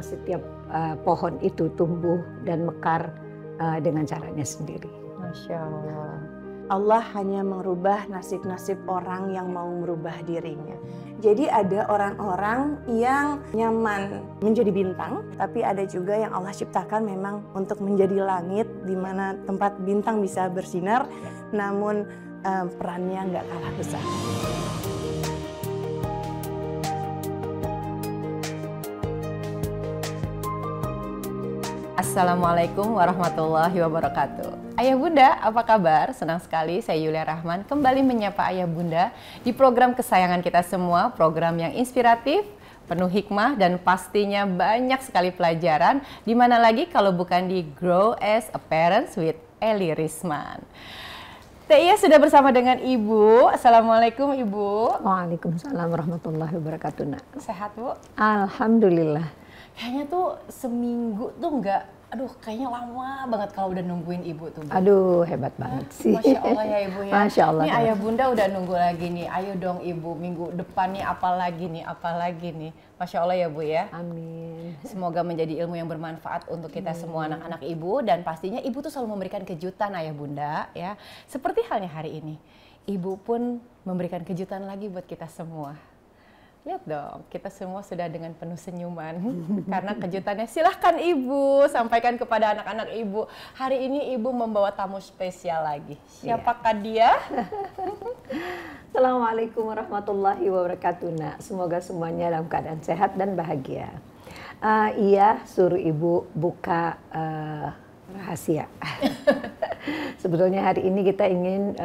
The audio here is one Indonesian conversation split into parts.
setiap pohon itu tumbuh dan mekar dengan caranya sendiri. Masya Allah. Allah hanya merubah nasib-nasib orang yang mau merubah dirinya. Jadi ada orang-orang yang nyaman menjadi bintang, tapi ada juga yang Allah ciptakan memang untuk menjadi langit, di mana tempat bintang bisa bersinar, namun perannya nggak kalah besar. Assalamualaikum warahmatullahi wabarakatuh. Ayah Bunda, apa kabar? Senang sekali saya Yulia Rahman kembali menyapa Ayah Bunda di program kesayangan kita semua, program yang inspiratif, penuh hikmah dan pastinya banyak sekali pelajaran. Di mana lagi kalau bukan di Grow as a Parent with Eli Risman. Iya sudah bersama dengan Ibu. Assalamualaikum Ibu. Waalaikumsalam warahmatullahi wabarakatuh. Nak. Sehat Bu? Alhamdulillah. Kayaknya tuh seminggu tuh kayaknya lama banget kalau udah nungguin Ibu tuh Bu. Aduh, hebat banget sih. Masya Allah ya Ibu ya. Masya Allah. Nih Ayah Bunda udah nunggu lagi nih. Ayo dong Ibu, minggu depan nih apalagi nih. Masya Allah ya Bu ya. Amin. Semoga menjadi ilmu yang bermanfaat untuk kita semua anak-anak Ibu. Dan pastinya Ibu tuh selalu memberikan kejutan Ayah Bunda ya. Seperti halnya hari ini. Ibu pun memberikan kejutan lagi buat kita semua. Lihat dong, kita semua sudah dengan penuh senyuman. Karena kejutannya silahkan Ibu, sampaikan kepada anak-anak Ibu. Hari ini Ibu membawa tamu spesial lagi. Siapakah dia? Assalamualaikum warahmatullahi wabarakatuh. Nak. Semoga semuanya dalam keadaan sehat dan bahagia. Iya, suruh Ibu buka rahasia. Sebetulnya hari ini kita ingin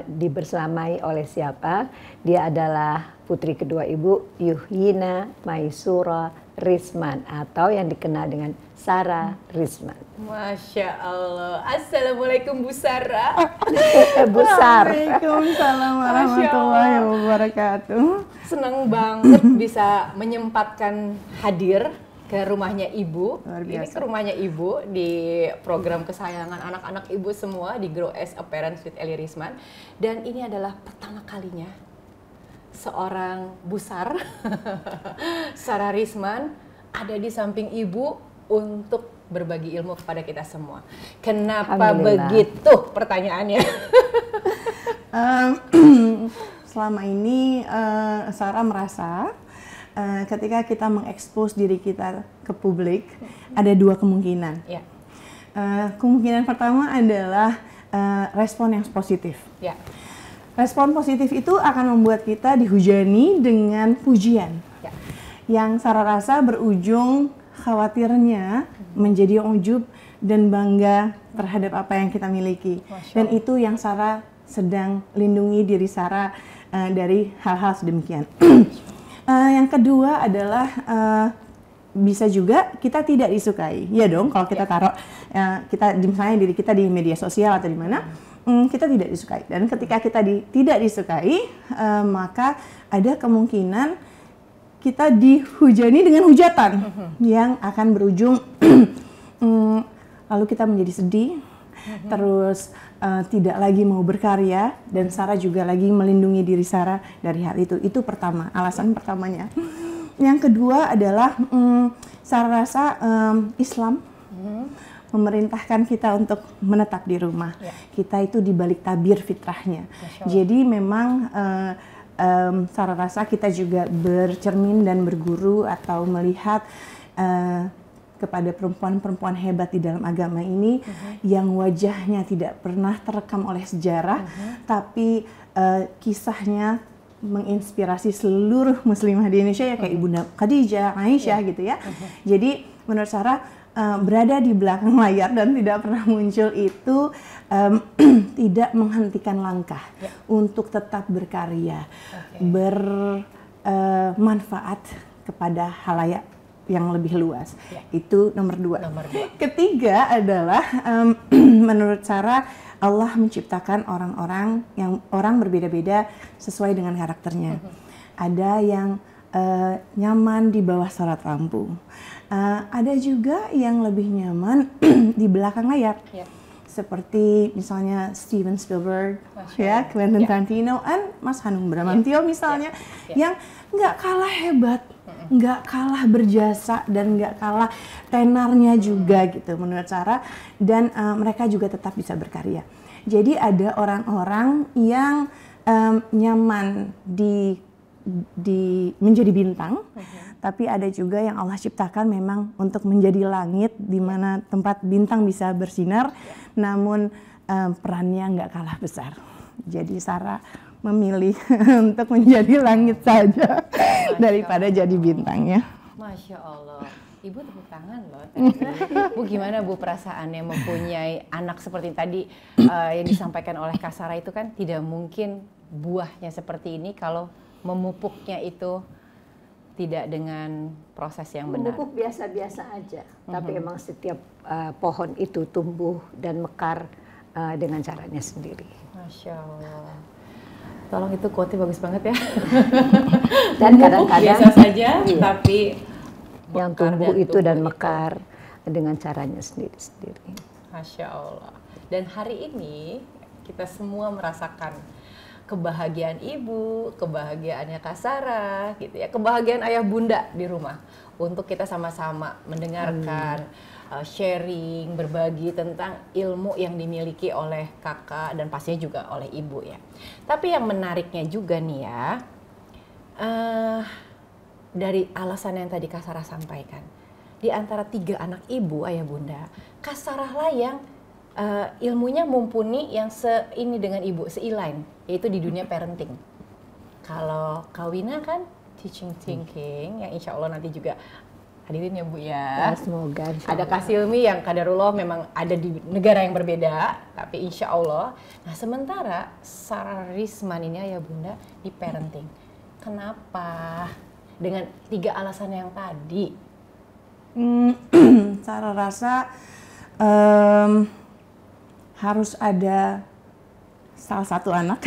dibersamai oleh siapa? Dia adalah putri kedua Ibu, Yuhyina Maisura Risman, atau yang dikenal dengan Sarah Risman. Masya Allah. Assalamualaikum Bu Sarah. Bu Sar. Waalaikumsalam warahmatullahi wabarakatuh. Senang banget bisa menyempatkan hadir ke rumahnya Ibu. Ini ke rumahnya Ibu di program kesayangan anak-anak Ibu semua di Grow as a Parent with Eli Risman. Dan ini adalah pertama kalinya seorang Busar, Sarah Risman, ada di samping Ibu untuk berbagi ilmu kepada kita semua. Kenapa begitu pertanyaannya? Selama ini Sarah merasa ketika kita mengekspos diri kita ke publik, ada dua kemungkinan. Ya. Kemungkinan pertama adalah respon yang positif. Ya. Respon positif itu akan membuat kita dihujani dengan pujian. Ya. Yang Sarah rasa berujung khawatirnya menjadi ujub dan bangga terhadap apa yang kita miliki. Dan itu yang Sarah sedang lindungi diri Sarah dari hal-hal sedemikian. Yang kedua adalah bisa juga kita tidak disukai. Ya dong, kalau kita taruh kita misalnya diri kita di media sosial atau di mana, kita tidak disukai. Dan ketika kita tidak disukai, maka ada kemungkinan kita dihujani dengan hujatan yang akan berujung lalu kita menjadi sedih, terus tidak lagi mau berkarya, dan Sarah juga lagi melindungi diri Sarah dari hal itu. Itu pertama, alasan pertamanya. Yang kedua adalah Sarah rasa Islam memerintahkan kita untuk menetap di rumah. Ya. Kita itu dibalik tabir fitrahnya. Jadi memang Sarah rasa kita juga bercermin dan berguru atau melihat kepada perempuan-perempuan hebat di dalam agama ini yang wajahnya tidak pernah terekam oleh sejarah, tapi kisahnya menginspirasi seluruh muslimah di Indonesia ya kayak Ibunda Khadijah, Aisyah gitu ya. Jadi menurut Sarah berada di belakang layar dan tidak pernah muncul itu tidak menghentikan langkah untuk tetap berkarya, bermanfaat kepada halayak yang lebih luas. Itu nomor dua. Ketiga adalah menurut Sarah Allah menciptakan orang berbeda-beda sesuai dengan karakternya. Ada yang nyaman di bawah sorot lampu. Ada juga yang lebih nyaman di belakang layar. Seperti misalnya Steven Spielberg, ya, Quentin Tarantino, dan Mas Hanung Bramantyo misalnya, yang nggak kalah hebat nggak kalah berjasa dan nggak kalah tenarnya juga gitu menurut Sarah, dan mereka juga tetap bisa berkarya. Jadi ada orang-orang yang nyaman di menjadi bintang, tapi ada juga yang Allah ciptakan memang untuk menjadi langit di mana tempat bintang bisa bersinar, namun perannya nggak kalah besar. Jadi Sarah memilih untuk menjadi langit saja daripada jadi bintangnya. Masya Allah. Ibu tepuk tangan loh tadi. Bu, gimana Bu perasaannya mempunyai anak seperti tadi yang disampaikan oleh Kak Sarah itu kan tidak mungkin buahnya seperti ini kalau memupuknya itu tidak dengan proses yang benar. Memupuk biasa-biasa aja, tapi emang setiap pohon itu tumbuh dan mekar dengan caranya sendiri. Masya Allah. Tolong itu quote-nya bagus banget ya. Dan kadang-kadang biasa saja, tapi yang tumbuh itu dan mekar dengan caranya sendiri-sendiri. Masya Allah. Dan hari ini kita semua merasakan kebahagiaan ibu, kebahagiaannya Kak Sarah, gitu ya, kebahagiaan ayah bunda di rumah untuk kita sama-sama mendengarkan, sharing, berbagi tentang ilmu yang dimiliki oleh kakak dan pastinya juga oleh ibu ya. Tapi yang menariknya juga nih ya, dari alasan yang tadi Kak Sarah sampaikan, di antara 3 anak ibu ayah bunda, Kak Sarah lah yang ilmunya mumpuni yang seini dengan ibu, seilain, yaitu di dunia parenting. Kalau Kak Wina kan teaching thinking, yang insya Allah nanti juga hadirin ya Bu ya. Semoga. Ada Kak Silmi yang kadarullah memang ada di negara yang berbeda, tapi insya Allah. Nah sementara Sarah Risman ini ayah bunda di parenting. Kenapa? Dengan 3 alasan yang tadi. Sarah rasa harus ada salah satu anak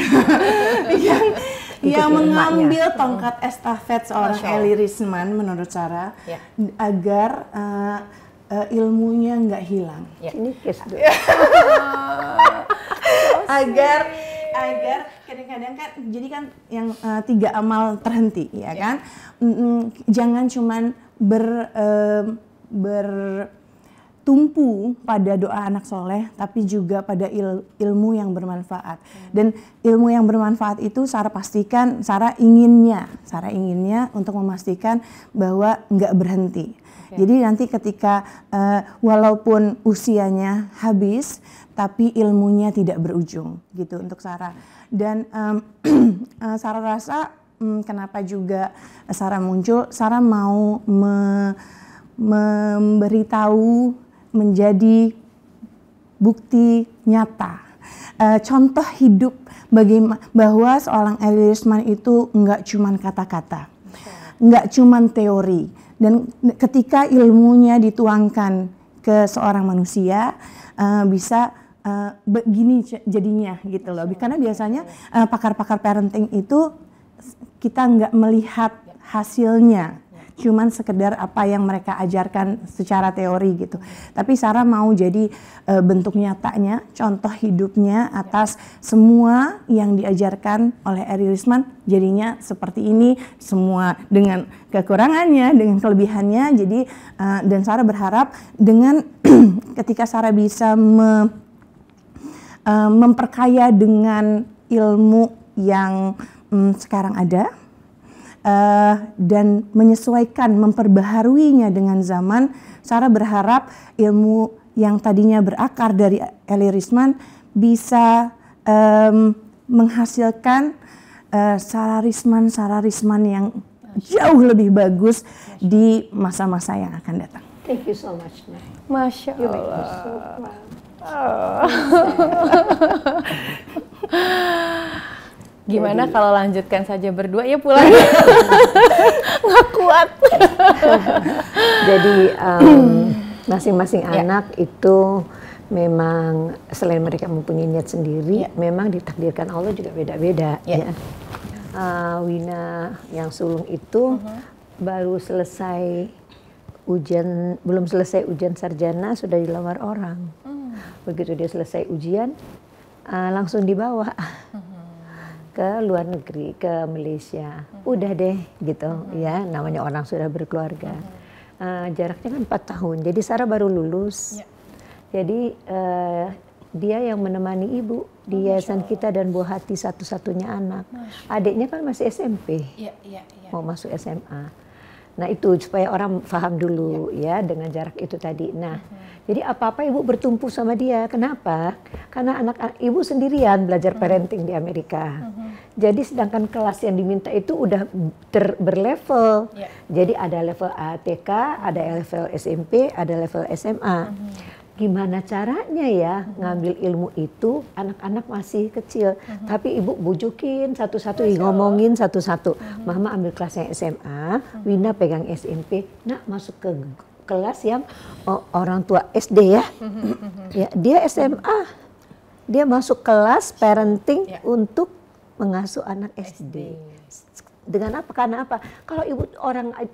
yang mengambil tongkat estafet seorang Eli Risman menurut Sarah, agar ilmunya nggak hilang. Ini case dulu. agar kadang-kadang kan jadi kan yang 3 amal terhenti ya kan. Jangan cuman bertumpu pada doa anak soleh, tapi juga pada ilmu yang bermanfaat. Dan ilmu yang bermanfaat itu Sarah pastikan, Sarah inginnya untuk memastikan bahwa nggak berhenti. Jadi nanti ketika walaupun usianya habis, tapi ilmunya tidak berujung gitu untuk Sarah. Dan Sarah rasa kenapa juga Sarah muncul, Sarah mau memberitahu, menjadi bukti nyata, contoh hidup bahwa seorang Eli Risman itu nggak cuman kata-kata, nggak cuman teori, dan ketika ilmunya dituangkan ke seorang manusia bisa begini jadinya gitu loh. Karena biasanya pakar-pakar parenting itu kita nggak melihat hasilnya, cuman sekedar apa yang mereka ajarkan secara teori gitu. Tapi Sarah mau jadi bentuk nyatanya, contoh hidupnya atas semua yang diajarkan oleh Eli Risman, jadinya seperti ini, semua dengan kekurangannya, dengan kelebihannya. Jadi dan Sarah berharap dengan ketika Sarah bisa memperkaya dengan ilmu yang sekarang ada, dan menyesuaikan, memperbaharuinya dengan zaman, Sarah berharap ilmu yang tadinya berakar dari Eli Risman bisa menghasilkan Sarah Risman yang jauh lebih bagus di masa-masa yang akan datang. Thank you so much, Nay. Masya You make me Allah. so proud. Gimana kalau lanjutkan saja berdua ya pulang? Nggak kuat. Jadi masing-masing anak itu memang selain mereka mempunyai niat sendiri, memang ditakdirkan Allah juga beda-beda. Ya. Wina yang sulung itu baru selesai ujian, belum selesai ujian sarjana sudah dilamar orang. Begitu dia selesai ujian langsung dibawa. ke luar negeri, ke Malaysia. Udah deh gitu ya, namanya orang sudah berkeluarga. Jaraknya kan 4 tahun, jadi Sarah baru lulus. Jadi dia yang menemani ibu di yayasan kita dan buah hati satu-satunya anak. Adiknya kan masih SMP, mau masuk SMA. Nah itu supaya orang paham dulu ya dengan jarak itu tadi. Nah jadi apa-apa ibu bertumpu sama dia. Kenapa? Karena anak ibu sendirian belajar parenting di Amerika. Jadi sedangkan kelas yang diminta itu udah berlevel. Jadi ada level ATK, ada level SMP, ada level SMA. Gimana caranya ya ngambil ilmu itu, anak-anak masih kecil. Tapi ibu bujukin satu-satu, ngomongin satu-satu. Mama ambil kelasnya SMA, Wina pegang SMP, nak masuk ke kelas yang orang tua SD ya. Ya dia SMA, dia masuk kelas parenting untuk mengasuh anak SD. Dengan apa? Karena apa? Kalau ibu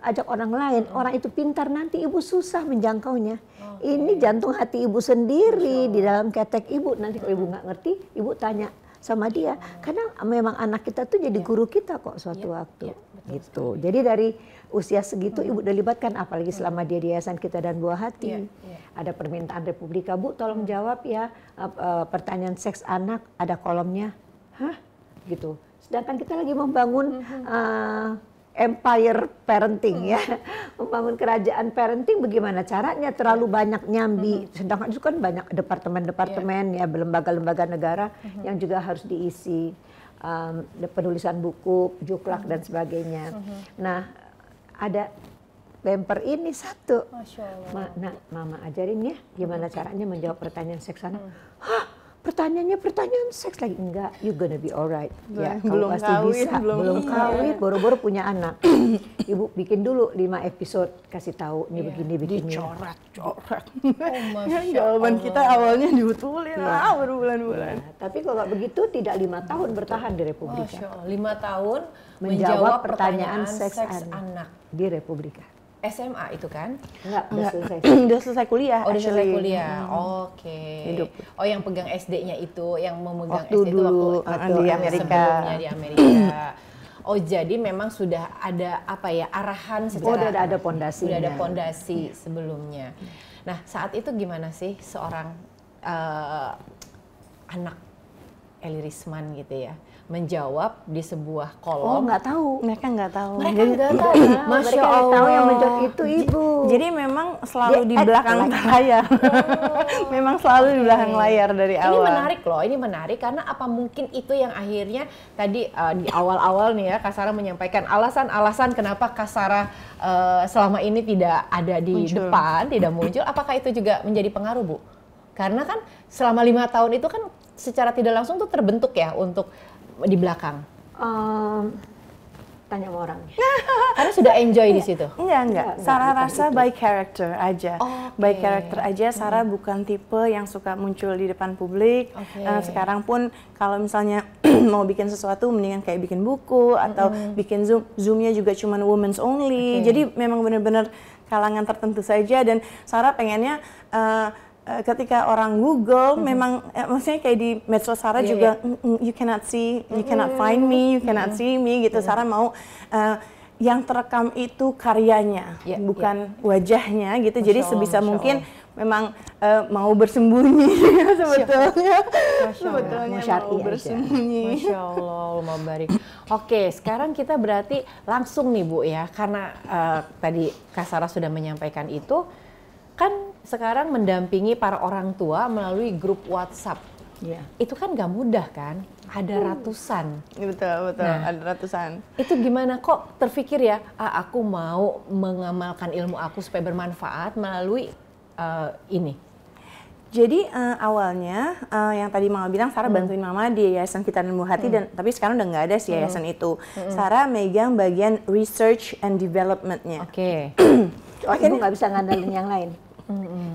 ajak orang lain, orang itu pintar, nanti ibu susah menjangkaunya. Ini jantung hati ibu sendiri di dalam ketek ibu. Nanti kalau ibu nggak ngerti, ibu tanya sama dia. Karena memang anak kita tuh jadi guru kita kok suatu waktu. Gitu. Jadi dari usia segitu ibu udah libatkan, apalagi selama dia di yayasan kita dan buah hati. Ada permintaan Republika, Bu tolong jawab ya pertanyaan seks anak, ada kolomnya. Hah? Gitu. Sedangkan kita lagi membangun empire parenting ya, membangun kerajaan parenting. Bagaimana caranya? Terlalu banyak nyambi. Sedangkan itu kan banyak departemen-departemen ya, lembaga-lembaga negara yang juga harus diisi, penulisan buku, juklak dan sebagainya. Nah, ada bemper ini satu. Nah, mama ajarin ya, gimana caranya menjawab pertanyaan seks anak. Hah? Pertanyaannya pertanyaan seks lagi, enggak, you gonna be alright. Ya, belum pasti kawin, bisa. Belum kawin, boro-boro punya anak. Ibu bikin dulu 5 episode, kasih tahu nih begini. Dicoret. Jawaban kita awalnya dibetulin lah berbulan-bulan. Tapi kalau nggak begitu, tidak 5 tahun bertahan di Republika. 5 tahun menjawab pertanyaan seks anak di Republika. SMA itu kan? Enggak. Udah selesai kuliah. Oh, udah selesai kuliah. Oke. Oh, yang pegang SD-nya itu, yang memegang SD itu waktu di Amerika. Sebelumnya di Amerika. Oh, jadi memang sudah ada apa ya, arahan secara udah ada pondasi. Sudah ada pondasi sebelumnya. Nah, saat itu gimana sih seorang anak Eli Risman gitu ya, menjawab di sebuah kolom? Oh, nggak tahu. Mereka nggak tahu. Mereka nggak tahu. Masya Allah. Tahu yang menjawab itu ibu. Jadi memang selalu di belakang layar. Memang selalu di belakang layar dari awal. Ini menarik loh. Ini menarik karena apa mungkin itu yang akhirnya tadi di awal-awal nih ya, Kak Sarah menyampaikan alasan-alasan kenapa Kak Sarah selama ini tidak ada di depan, tidak muncul. Apakah itu juga menjadi pengaruh, Bu? Karena kan selama 5 tahun itu kan secara tidak langsung tuh terbentuk ya untuk di belakang. Tanya sama orangnya. Karena sudah enjoy di situ. Enggak. Sarah rasa by character aja. By character aja. Sarah bukan tipe yang suka muncul di depan publik. Sekarang pun kalau misalnya mau bikin sesuatu, mendingan kayak bikin buku atau bikin Zoom-nya juga cuman women's only. Jadi memang benar-benar kalangan tertentu saja. Dan Sarah pengennya ketika orang Google, memang maksudnya kayak di medsos Sarah juga you cannot see, you cannot find me, you cannot see me gitu. Sarah mau yang terekam itu karyanya, bukan wajahnya gitu. Jadi sebisa mungkin memang mau bersembunyi sebetulnya. Sebetulnya mau bersembunyi. Masya Allah, mau barik. Oke, sekarang kita berarti langsung nih Bu ya, karena tadi Kak Sarah sudah menyampaikan itu. Kan sekarang mendampingi para orang tua melalui grup WhatsApp. Itu kan gak mudah kan? Ada ratusan. Betul, nah, ada ratusan. Itu gimana kok terpikir ya, aku mau mengamalkan ilmu aku supaya bermanfaat melalui ini? Jadi awalnya yang tadi Mama bilang, Sarah bantuin Mama di Yayasan Kita dan Buah Hati, dan tapi sekarang udah nggak ada si yayasan itu. Sarah megang bagian research and development-nya. Ibu nggak bisa ngandalin yang lain.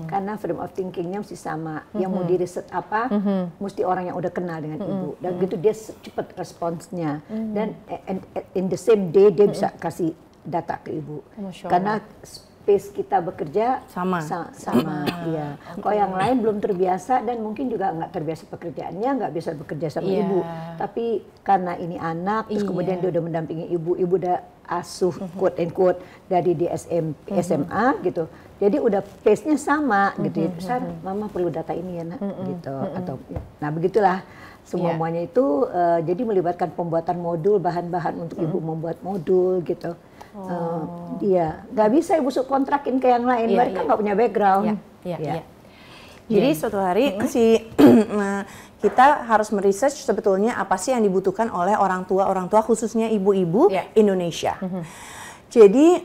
Karena freedom of thinking-nya mesti sama. Yang mau di-riset apa, mesti orang yang udah kenal dengan ibu. Dan gitu dia cepat responsnya. Dan in the same day dia bisa kasih data ke ibu. Karena pace kita bekerja Sama. sama. Iya. Kalau yang lain belum terbiasa dan mungkin juga nggak terbiasa pekerjaannya, nggak bisa bekerja sama ibu. Tapi karena ini anak, terus kemudian dia udah mendampingi ibu udah asuh quote and quote dari di SMA gitu. Jadi udah pace-nya sama gitu. Mama perlu data ini ya nak, gitu. Atau, nah begitulah. Semuanya itu jadi melibatkan pembuatan modul, bahan-bahan untuk ibu membuat modul gitu. Iya, nggak bisa ibu subkontrakin ke yang lain, mereka nggak punya background. Jadi suatu hari kita harus meresearch sebetulnya apa sih yang dibutuhkan oleh orang tua khususnya ibu-ibu Indonesia. Jadi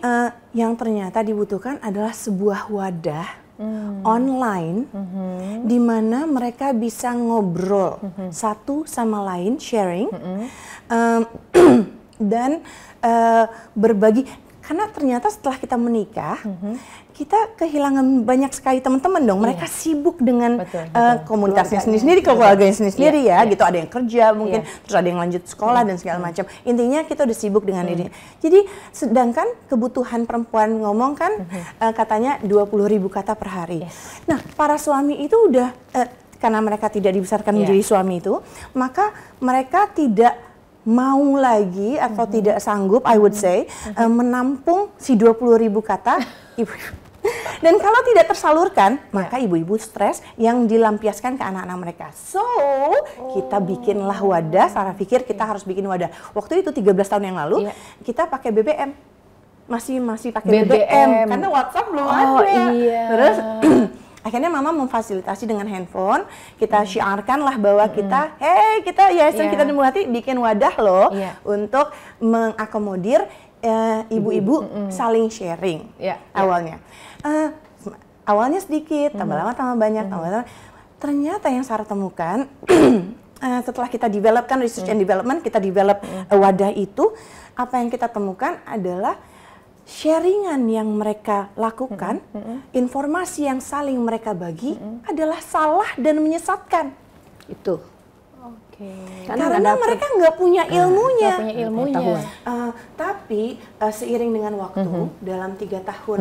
yang ternyata dibutuhkan adalah sebuah wadah online di mana mereka bisa ngobrol satu sama lain, sharing dan berbagi. Karena ternyata setelah kita menikah, kita kehilangan banyak sekali teman-teman dong. Mereka sibuk dengan komunitasnya sendiri-sendiri, keluarganya sendiri-sendiri gitu. Ada yang kerja mungkin, terus ada yang lanjut sekolah dan segala macam. Intinya kita udah sibuk dengan dirinya. Jadi sedangkan kebutuhan perempuan ngomong kan katanya 20.000 kata per hari. Nah, para suami itu udah karena mereka tidak dibesarkan menjadi suami itu, maka mereka tidak mau lagi atau tidak sanggup, I would say, menampung si 20.000 kata ibu. Dan kalau tidak tersalurkan, maka ibu-ibu stres yang dilampiaskan ke anak-anak mereka. So, kita bikinlah wadah, Sarah pikir kita harus bikin wadah. Waktu itu 13 tahun yang lalu, kita pakai BBM. Masih pakai BBM. Karena WhatsApp belum ada. Terus akhirnya mama memfasilitasi dengan handphone, kita syiarkan lah bahwa kita, kita Yayasan Kita Tumbuh Hati bikin wadah loh untuk mengakomodir ibu-ibu saling sharing awalnya. Awalnya sedikit, tambah lama tambah banyak, tambah lama. Ternyata yang Sarah temukan setelah kita developkan research and development, kita develop wadah itu, apa yang kita temukan adalah sharingan yang mereka lakukan, informasi yang saling mereka bagi adalah salah dan menyesatkan. Itu. Karena mereka nggak punya ilmunya. Tapi seiring dengan waktu, dalam 3 tahun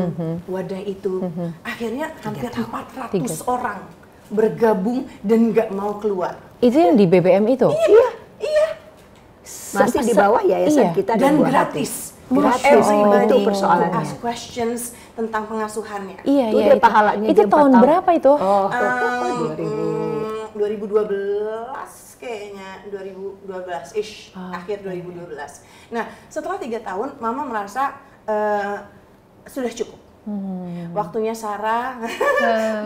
wadah itu, akhirnya hampir 400 orang bergabung dan nggak mau keluar. Itu yang di BBM itu? Iya. Masih di bawah Yayasan Kita dan Tumbuh gratis. Itu persoalannya. Ask questions tentang pengasuhannya. Itu pahalanya. Itu tahun berapa itu? 2012 kayaknya, 2012-ish, akhir 2012. Nah, setelah 3 tahun, Mama merasa sudah cukup. Waktunya Sarah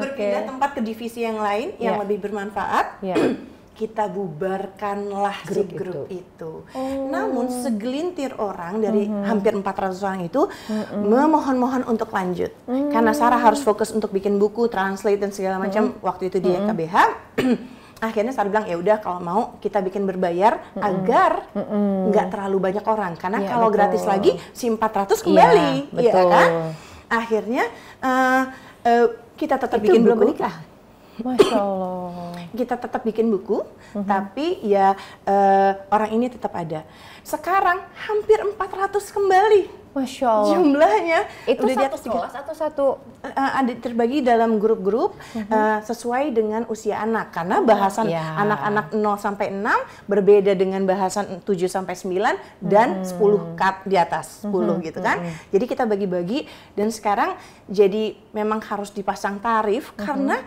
berpindah tempat ke divisi yang lain yang lebih bermanfaat. Kita bubarkanlah grup itu. Namun segelintir orang dari hampir 400 orang itu memohon-mohon untuk lanjut. Karena Sarah harus fokus untuk bikin buku, translate dan segala macam waktu itu di KBH. Akhirnya Sarah bilang ya udah kalau mau kita bikin berbayar agar nggak terlalu banyak orang. Karena kalau gratis lagi si 400 kembali, iya kan? Akhirnya kita tetap bikin belum buku. menikah. Masya Allah. Kita tetap bikin buku, tapi ya orang ini tetap ada. Sekarang hampir 400 kembali. Masya Allah. Jumlahnya itu udah satu kelas atau satu? Ada terbagi dalam grup-grup sesuai dengan usia anak. Karena bahasan anak-anak 0 sampai 6 berbeda dengan bahasan 7 sampai 9 dan 10 cut di atas 10 gitu kan. Jadi kita bagi-bagi dan sekarang jadi memang harus dipasang tarif karena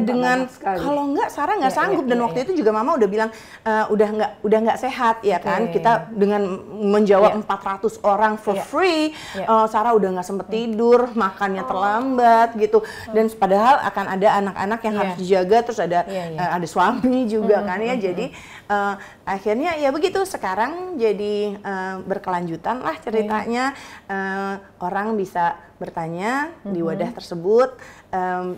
dengan kalau enggak Sarah nggak sanggup dan waktu itu juga Mama udah bilang udah nggak sehat ya kan. Kita dengan menjawab 400 orang for free. Sarah udah nggak sempet tidur, makannya terlambat gitu. Dan padahal akan ada anak-anak yang harus dijaga, terus ada suami juga kan ya. Jadi akhirnya ya begitu. Sekarang jadi berkelanjutan lah ceritanya. Orang bisa bertanya di wadah tersebut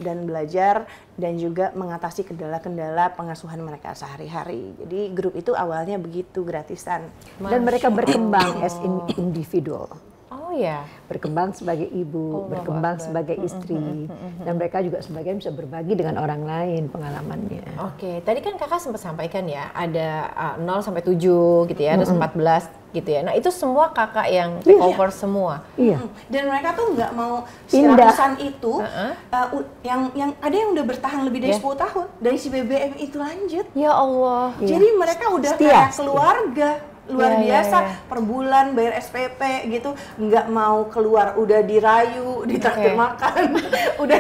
dan belajar dan juga mengatasi kendala-kendala pengasuhan mereka sehari-hari. Jadi grup itu awalnya begitu gratisan. Dan mereka berkembang as individual. Oh ya. Berkembang sebagai ibu, berkembang sebagai istri, dan mereka juga sebagian bisa berbagi dengan orang lain pengalamannya. Oke, tadi kan kakak sempat sampaikan ya, ada 0 sampai 7 gitu ya, terus 14 gitu ya. Nah itu semua kakak yang take over semua. Iya. Dan mereka tuh nggak mau si Pindah. ratusan itu, yang ada yang udah bertahan lebih dari 10 tahun dari si BBM itu lanjut. Ya Allah. Jadi mereka udah kayak keluarga. Luar biasa, per bulan bayar SPP gitu, nggak mau keluar, udah dirayu, ditraktir makan, udah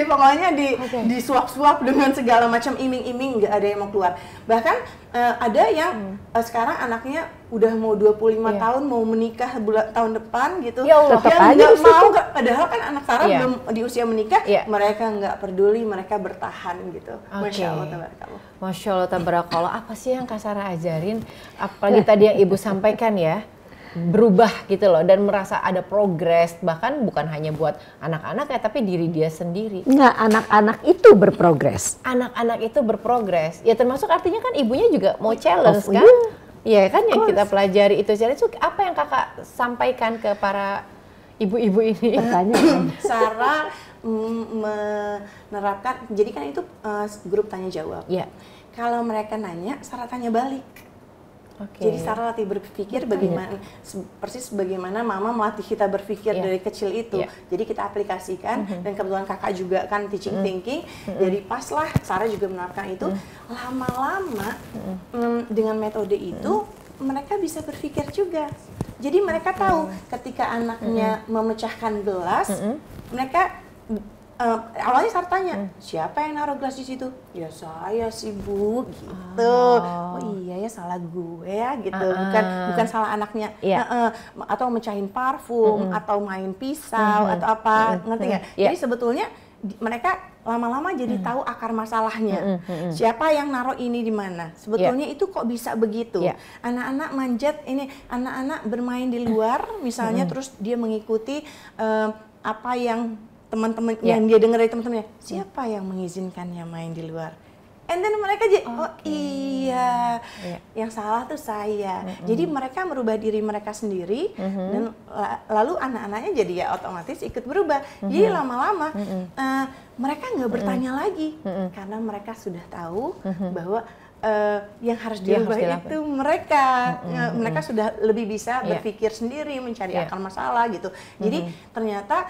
pokoknya di suap-suap dengan segala macam iming-iming, nggak ada yang mau keluar. Bahkan ada yang sekarang anaknya udah mau 25 tahun, mau menikah tahun depan gitu, ya Allah, dia nggak mau, padahal kan anak Sarah belum di usia menikah, mereka nggak peduli, mereka bertahan gitu. Masya Allah, tabarakallah. Masya Allah, tabarakallah. Apa sih yang Kak Sarah ajarin? Apalagi tadi yang Ibu sampaikan ya, berubah gitu loh, dan merasa ada progres, bahkan bukan hanya buat anak-anak ya, tapi diri dia sendiri. Enggak, anak-anak itu berprogres. Anak-anak itu berprogres. Ya termasuk artinya kan ibunya juga mau challenge kan? Iya kan, yang kita pelajari itu. Jadi apa yang kakak sampaikan ke para ibu-ibu ini? Pertanyaan. Sarah menerapkan, jadi kan itu grup tanya jawab. Iya. Kalau mereka nanya, Sarah tanya balik. Jadi Sarah latih berpikir bagaimana, persis bagaimana mama melatih kita berpikir dari kecil itu. Jadi kita aplikasikan, dan kebetulan kakak juga kan teaching thinking, jadi pas lah Sarah juga menerapkan itu. Lama-lama dengan metode itu mereka bisa berpikir juga. Jadi mereka tahu ketika anaknya memecahkan gelas, mereka awalnya Sarah tanya, siapa yang naruh gelas di situ? Ya saya sih Bu, gitu. Oh iya ya, salah gue ya gitu, bukan salah anaknya. Atau mecahin parfum, atau main pisau, atau apa, ngerti nggak? Jadi sebetulnya mereka lama-lama jadi tahu akar masalahnya. Siapa yang naruh ini di mana? Sebetulnya itu kok bisa begitu? Anak-anak manjat, ini anak-anak bermain di luar, misalnya, terus dia mengikuti apa yang teman-teman yang dia dengar dari teman-temannya, siapa yang mengizinkannya main di luar? And then mereka jadi, oh iya, yang salah tuh saya. Jadi mereka merubah diri mereka sendiri, dan lalu anak-anaknya jadi ya otomatis ikut berubah. Jadi lama-lama mereka nggak bertanya lagi, karena mereka sudah tahu bahwa yang harus dirubah itu mereka. Mereka sudah lebih bisa berpikir sendiri, mencari akar masalah gitu. Jadi ternyata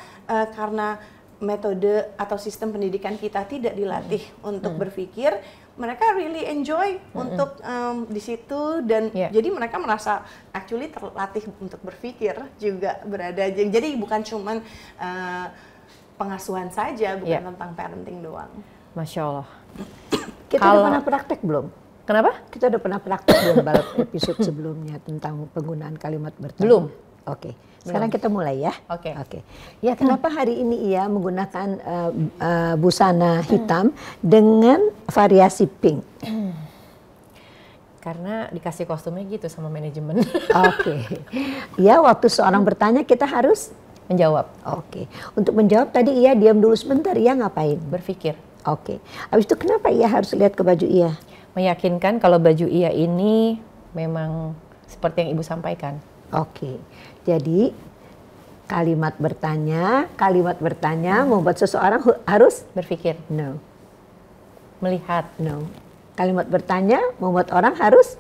karena metode atau sistem pendidikan kita tidak dilatih untuk berpikir, mereka really enjoy untuk di situ, dan jadi mereka merasa actually terlatih untuk berpikir juga berada. Jadi bukan cuman pengasuhan saja, bukan tentang parenting doang. Masya Allah. Kita udah pernah praktek belum? Kenapa? Kita udah pernah praktek belum dalam episode sebelumnya tentang penggunaan kalimat bertanya? Belum. Oke. Sekarang kita mulai ya. Oke. Ya, kenapa hari ini Ia menggunakan busana hitam dengan variasi pink? Karena dikasih kostumnya gitu sama manajemen. Oke. Ya, waktu seorang bertanya kita harus menjawab. Oke. Untuk menjawab tadi Ia diam dulu sebentar, Ia ngapain? Berpikir. Oke. Habis itu kenapa Ia harus lihat ke baju Ia? Meyakinkan kalau baju Ia ini memang seperti yang Ibu sampaikan. Oke. Jadi kalimat bertanya membuat seseorang harus berpikir. No. Melihat. No. Kalimat bertanya membuat orang harus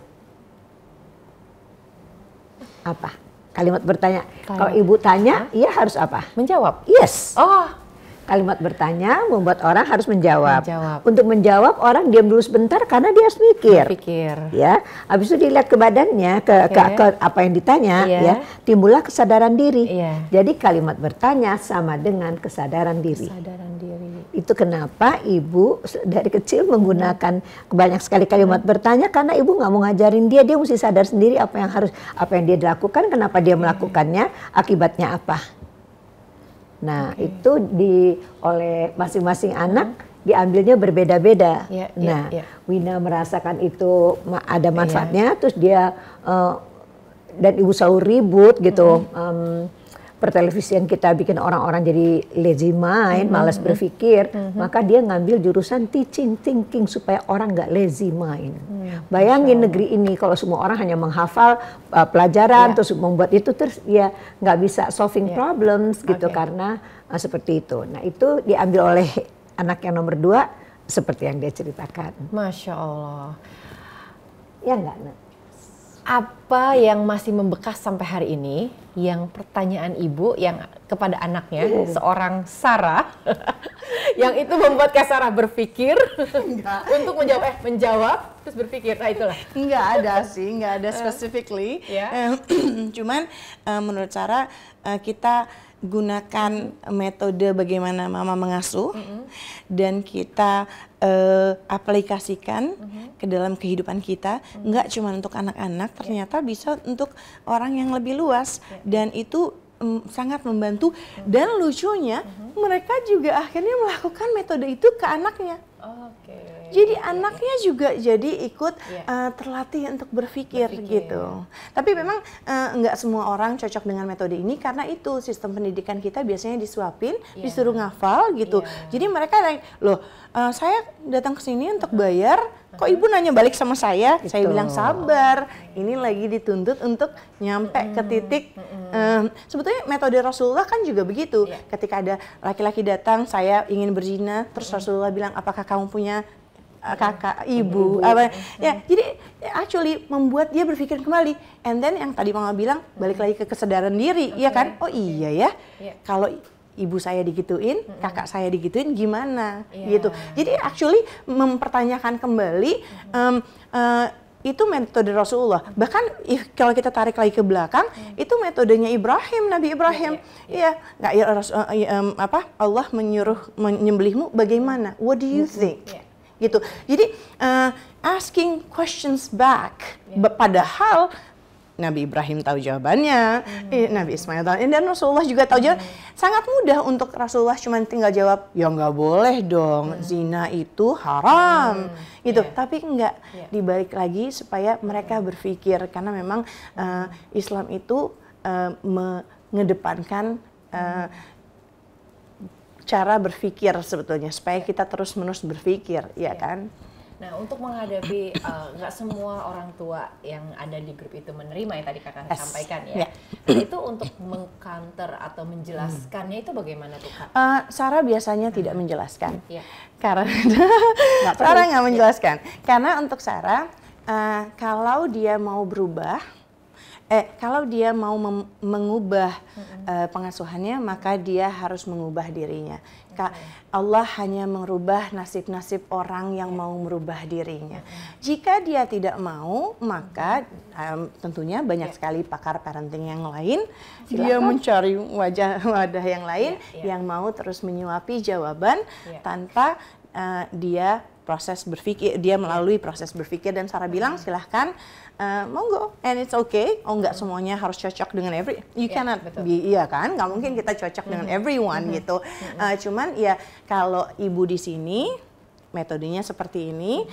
apa? Kalimat bertanya. Kalau Ibu tanya, Ia harus apa? Menjawab. Yes. Oh. Kalimat bertanya membuat orang harus menjawab. Menjawab. Untuk menjawab orang diam dulu sebentar karena dia harus mikir. Berpikir. Ya, habis itu dilihat ke badannya, ke apa yang ditanya, ya, timbullah kesadaran diri. Jadi kalimat bertanya sama dengan kesadaran diri. Kesadaran diri. Itu kenapa Ibu dari kecil menggunakan banyak sekali kalimat bertanya, karena Ibu nggak mau ngajarin dia mesti sadar sendiri apa yang dia lakukan, kenapa dia melakukannya, akibatnya apa. Nah, itu oleh masing-masing anak diambilnya berbeda-beda. Wina merasakan itu ada manfaatnya, terus dia dan Ibu selalu ribut gitu. pertelevisian kita bikin orang-orang jadi lazy mind, malas berpikir, maka dia ngambil jurusan teaching thinking supaya orang nggak lazy mind. Bayangin negeri ini kalau semua orang hanya menghafal pelajaran terus membuat itu, terus ya nggak bisa solving problems gitu karena seperti itu. Nah itu diambil oleh anak yang nomor 2 seperti yang dia ceritakan. Masya Allah. Ya enggak, Nak? Apa yang masih membekas sampai hari ini, yang pertanyaan ibu yang kepada anaknya, seorang Sarah, yang itu membuat Kak Sarah berpikir untuk menjawab terus berpikir, nah itulah. Nggak ada specifically. Cuman menurut Sarah kita gunakan metode bagaimana mama mengasuh dan kita aplikasikan ke dalam kehidupan kita, nggak cuma untuk anak-anak, ternyata bisa untuk orang yang lebih luas dan itu sangat membantu dan lucunya mereka juga akhirnya melakukan metode itu ke anaknya. Jadi anaknya juga jadi ikut terlatih untuk berpikir gitu. Tapi memang nggak semua orang cocok dengan metode ini karena itu sistem pendidikan kita biasanya disuapin, disuruh ngafal gitu. Jadi mereka loh, saya datang ke sini untuk bayar, kok ibu nanya balik sama saya? Gitu. Saya bilang sabar, ini lagi dituntut untuk nyampe ke titik. Sebetulnya metode Rasulullah kan juga begitu. Ketika ada laki-laki datang, saya ingin berzina, terus Rasulullah bilang, apakah kamu punya kakak, ibu, apa? Ya, jadi actually membuat dia berpikir kembali. And then yang tadi mama bilang, balik lagi ke kesadaran diri, ya kan? Oh iya ya, kalau ibu saya digituin, kakak saya digituin, gimana? Gitu. Jadi actually mempertanyakan kembali itu metode Rasulullah. Bahkan kalau kita tarik lagi ke belakang, itu metodenya Ibrahim, Nabi Ibrahim. Nggak Allah menyuruh menyembelihmu, bagaimana? What do you think? Gitu. Jadi asking questions back. Padahal Nabi Ibrahim tahu jawabannya, Nabi Ismail tahu, dan Rasulullah juga tahu jawaban. Sangat mudah untuk Rasulullah cuma tinggal jawab, ya nggak boleh dong, zina itu haram, gitu. Tapi enggak, dibalik lagi supaya mereka berpikir, karena memang Islam itu mengedepankan cara berpikir sebetulnya, supaya kita terus-menerus berpikir, ya kan? Nah, untuk menghadapi nggak semua orang tua yang ada di grup itu menerima yang tadi kakak sampaikan ya. Nah, itu untuk mengcounter atau menjelaskannya itu bagaimana tuh Kak? Sarah biasanya tidak menjelaskan, karena Sarah nggak menjelaskan. Karena untuk Sarah, kalau dia mau berubah, kalau dia mau mengubah pengasuhannya, maka dia harus mengubah dirinya. Allah hanya merubah nasib-nasib orang yang mau merubah dirinya. Jika dia tidak mau, maka tentunya banyak sekali pakar parenting yang lain. Dia mencari wadah yang lain yang mau terus menyuapi jawaban tanpa dia proses berpikir, dia melalui proses berpikir. Dan Sarah bilang silahkan, monggo, and it's okay. Oh, nggak semuanya harus cocok dengan you cannot be, iya kan? Nggak mungkin kita cocok dengan everyone gitu. Cuman ya kalau ibu di sini metodenya seperti ini.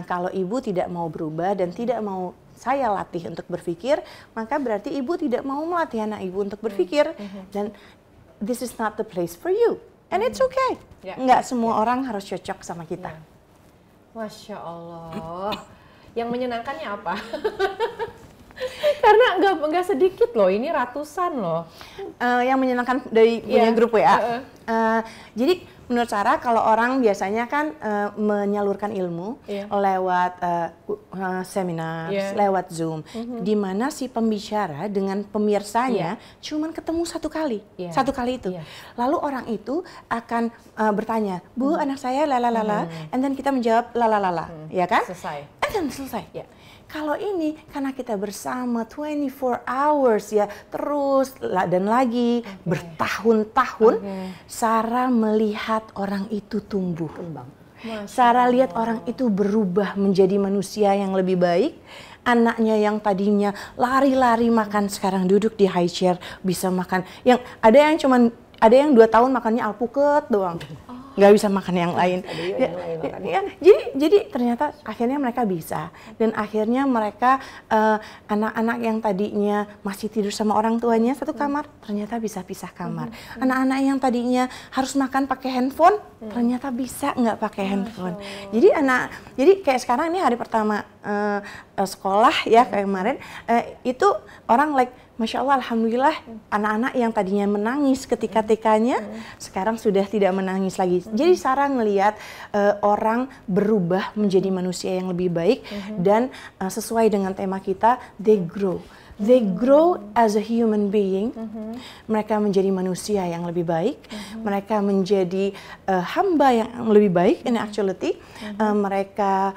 Kalau ibu tidak mau berubah dan tidak mau saya latih untuk berpikir, maka berarti ibu tidak mau melatih anak ibu untuk berpikir, dan this is not the place for you. And it's okay. Nggak semua orang harus cocok sama kita. Masya Allah. Yang menyenangkannya apa? Karena nggak sedikit loh, ini ratusan loh. Yang menyenangkan dari punya grup WA. Jadi menurut Sarah, kalau orang biasanya kan menyalurkan ilmu lewat seminar, lewat Zoom, di mana si pembicara dengan pemirsanya cuman ketemu satu kali itu. Lalu orang itu akan bertanya, Bu, anak saya lalalala, and then kita menjawab lalalala, ya kan? Selesai. And then selesai. Kalau ini karena kita bersama 24 hours ya, terus dan lagi bertahun-tahun, Sarah melihat orang itu tumbuh. Sarah lihat orang itu berubah menjadi manusia yang lebih baik. Anaknya yang tadinya lari-lari makan, sekarang duduk di high chair bisa makan. Yang ada yang 2 tahun makannya alpukat doang. nggak bisa makan yang lain. Ya, jadi ternyata akhirnya mereka bisa, dan akhirnya mereka anak-anak yang tadinya masih tidur sama orang tuanya satu kamar, ternyata bisa pisah kamar. Anak-anak yang tadinya harus makan pakai handphone, ternyata bisa nggak pakai handphone. Jadi kayak sekarang ini hari pertama sekolah ya kayak kemarin, itu orang like Masya Allah, Alhamdulillah, anak-anak yang tadinya menangis ketika TK-nya, sekarang sudah tidak menangis lagi. Jadi Sarah ngelihat orang berubah menjadi manusia yang lebih baik, dan sesuai dengan tema kita, they grow. They grow as a human being. Mereka menjadi manusia yang lebih baik. Mereka menjadi hamba yang lebih baik in actuality. Mereka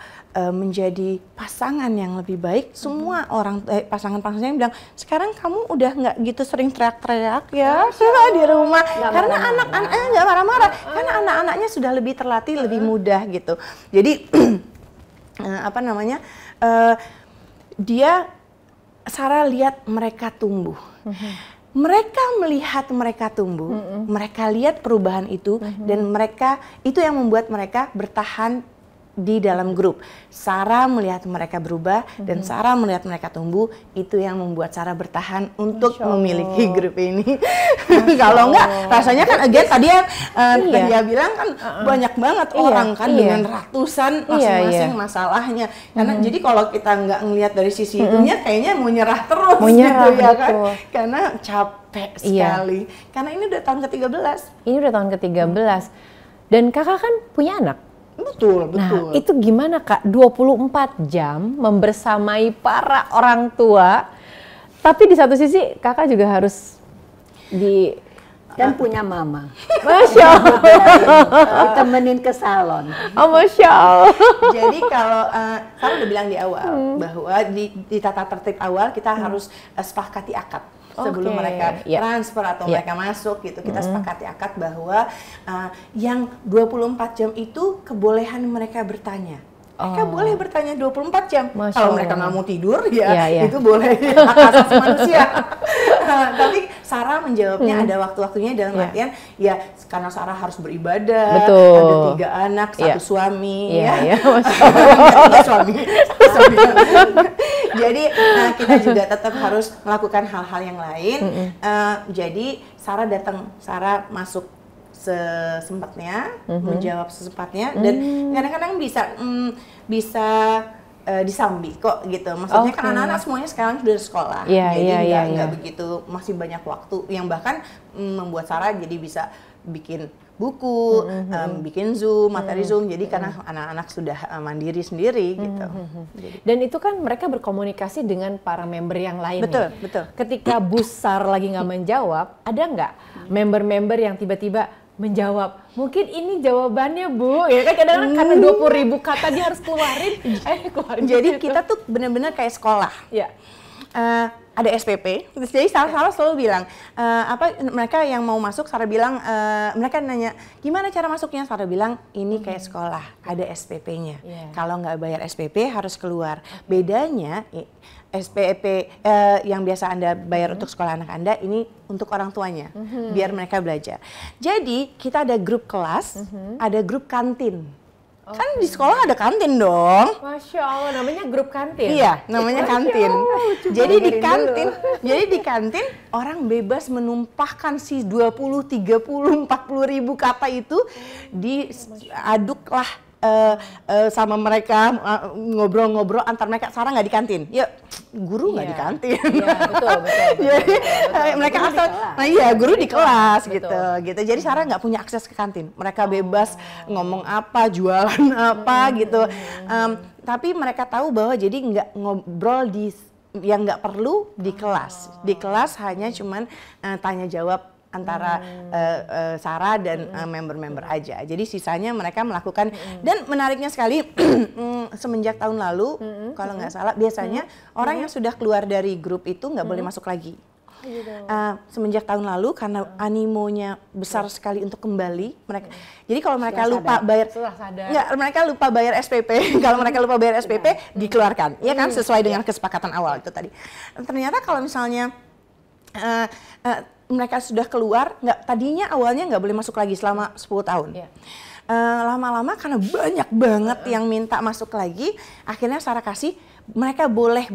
menjadi pasangan yang lebih baik. Semua orang pasangan-pasangan yang bilang, sekarang kamu udah nggak gitu sering teriak-teriak ya di rumah, karena anak-anaknya nggak marah-marah, karena anak-anaknya sudah lebih terlatih, lebih mudah gitu. Jadi Sarah lihat mereka tumbuh. Mereka melihat mereka tumbuh, mereka lihat perubahan itu, dan itu yang membuat mereka bertahan di dalam grup. Sarah melihat mereka berubah, dan Sarah melihat mereka tumbuh, itu yang membuat Sarah bertahan untuk memiliki grup ini. Kalau enggak, rasanya kan again tadi dia bilang kan banyak banget orang kan dengan ratusan masing-masing masalahnya. Karena jadi kalau kita nggak ngelihat dari sisi itunya, kayaknya mau nyerah terus gitu ya kan. Karena capek sekali. Karena ini udah tahun ke-13. Ini udah tahun ke-13. Dan kakak kan punya anak. Betul. Nah, itu gimana Kak? 24 jam membersamai para orang tua, tapi di satu sisi kakak juga harus dan punya mama. Masya Allah. Ditemenin ke salon. Oh, Masya Allah. Jadi kalau saya udah bilang di awal bahwa di tata tertib awal kita harus sepakati akad. Sebelum mereka transfer atau mereka masuk gitu, kita sepakati akad bahwa yang 24 jam itu kebolehan mereka bertanya. Mereka boleh bertanya 24 jam. Kalau mereka nggak mau tidur itu boleh, hak asasi manusia. Tapi Sarah menjawabnya ada waktu-waktunya, dalam artian ya karena Sarah harus beribadah, ada 3 anak, 1 suami, suami. Jadi kita juga tetap harus melakukan hal-hal yang lain. Jadi Sarah masuk sesempatnya, menjawab sesempatnya, dan kadang-kadang bisa disambi kok gitu. Maksudnya kan anak-anak semuanya sekarang sudah sekolah, jadi nggak begitu, masih banyak waktu yang bahkan membuat Sarah jadi bisa bikin buku, bikin Zoom, materi Zoom. Jadi karena anak-anak sudah mandiri sendiri gitu. Dan itu kan mereka berkomunikasi dengan para member yang lain. Betul. Ketika Busar lagi nggak menjawab, ada nggak member-member yang tiba-tiba menjawab? Mungkin ini jawabannya Bu, ya kan kadang-kadang karena 20.000 kata dia harus keluarin. Jadi kita tuh benar-benar kayak sekolah. Ada SPP, jadi Sarah selalu bilang, mereka yang mau masuk, Sarah bilang, mereka nanya, gimana cara masuknya? Sarah bilang, ini kayak sekolah, ada SPP-nya. Kalau nggak bayar SPP harus keluar. Bedanya, SPP yang biasa Anda bayar untuk sekolah anak Anda, ini untuk orang tuanya, biar mereka belajar. Jadi, kita ada grup kelas, ada grup kantin. Kan di sekolah ada kantin dong. Masya Allah, namanya grup kantin. Iya, namanya kantin. Jadi di kantin orang bebas menumpahkan si 20, 30, 40 ribu kata itu, diaduklah sama mereka, ngobrol-ngobrol antar mereka. Sarah nggak di kantin, ya guru nggak di kantin. Iya, betul. Jadi mereka asal, guru di kelas gitu. Jadi Sarah nggak punya akses ke kantin. Mereka bebas ngomong apa, jualan apa gitu. Tapi mereka tahu bahwa jadi nggak ngobrol yang nggak perlu di kelas. Di kelas hanya cuman tanya jawab antara Sarah dan member-member aja. Jadi sisanya mereka melakukan, dan menariknya sekali semenjak tahun lalu, kalau nggak salah, biasanya orang yang sudah keluar dari grup itu nggak boleh masuk lagi. Semenjak tahun lalu karena animonya besar sekali untuk kembali mereka. Jadi kalau mereka mereka lupa bayar SPP. Kalau mereka lupa bayar SPP dikeluarkan, ya kan, sesuai dengan kesepakatan awal itu tadi. Ternyata kalau misalnya mereka sudah keluar, tadinya awalnya nggak boleh masuk lagi selama 10 tahun. Lama-lama karena banyak banget yang minta masuk lagi, akhirnya Sarah kasih mereka boleh